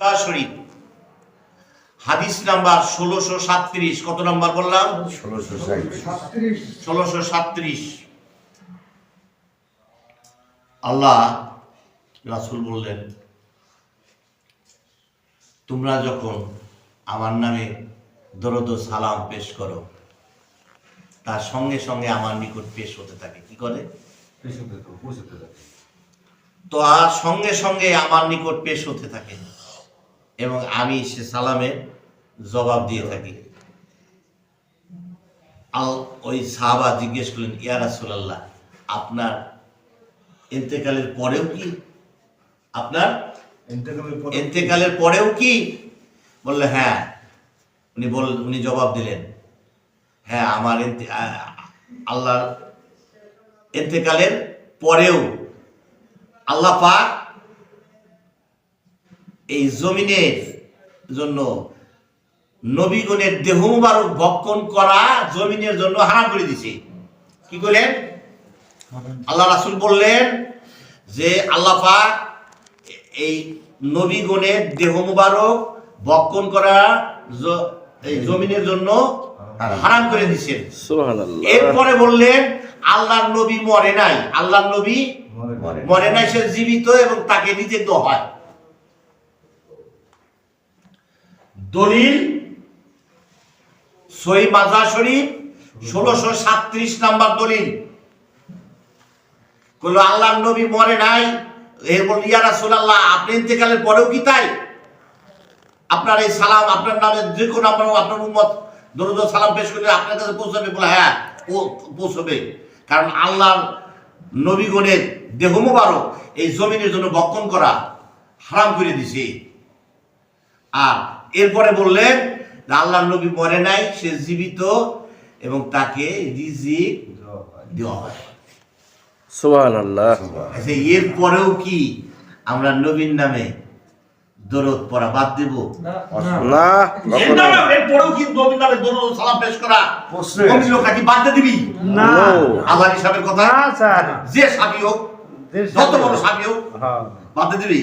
শরীফ হাদিস নাম্বার 1637। কত নাম্বার বললাম? 1637। আল্লাহ রাসূল বললেন, তোমরা যখন আমার নামে দরুদ ও সালাম পেশ করো, তার সঙ্গে সঙ্গে আমার নিকট পেশ হতে থাকে। কি করে? তো আর সঙ্গে সঙ্গে আমার নিকট পেশ হতে থাকে এবং আমি সে সালামের জবাব দিয়ে থাকি। ওই সাহাবা জিজ্ঞেস করলেন, ইয়া রাসূলুল্লাহ, আপনার ইন্তেকালের পরেও কি? আপনার ইন্তেকালের পরেও কি? বললে হ্যাঁ। উনি জবাব দিলেন, হ্যাঁ, আমার আল্লাহর ইন্তেকালের পরেও আল্লাহ পাক এই জমিনের জন্য নবীগণের দেহ মুবারক ভক্ষণ করা জমিনের জন্য হারাম করে দিছে। কি করলেন? আল্লাহ রাসূল বললেন যে আল্লাহ পাক এই নবীগণের দেহ মুবারক ভক্ষণ করা এই জমিনের জন্য হারাম করে দিয়েছেন। সুবহানাল্লাহ। এরপরে বললেন আল্লাহর নবী মরে নাই, আল্লাহর নবী মরে নাই, সে জীবিত এবং তাকে রিজেক দেওয়া হয়। দলিল সহিহ মাজার শরীফ 1637 নাম্বার দলিল। কইলো আল্লাহর নবী মরে নাই। এ বল, ইয়া রাসূলুল্লাহ, আপনি ইন্তেকালের পরেও কি তাই? আপনার এই সালাম আপনার নামে যে কোনো আপনার উম্মত দরুদ ও সালাম পেশ করলে আপনার কাছে পৌঁছাবে? বলে হ্যাঁ, পৌঁছবে। কারণ আল্লাহর নবীগণের দেহ মুবারক এই জমিনের জন্য ভক্ষণ করা হারাম করে দিছে। আর এরপরে বললেন আল্লাহর নবী মরে নাই, সে জীবিত এবং তাকে রিজিক দেওয়া হয়। সুবহানাল্লাহ। এরপরেও কি আমরা নবীর নামে দরুদ পড়া বাদ দেব? না, এরপরেও কি নবীর নামে দরুদ সালাম পেশ করা নবীর লোক নাকি বাদ দিয়ে দিবি? না, আল্লাহর হিসাবের কথা। না স্যার, যে সাবি হোক, যত বড় সাবি হোক, বাদ দিয়ে দিবি?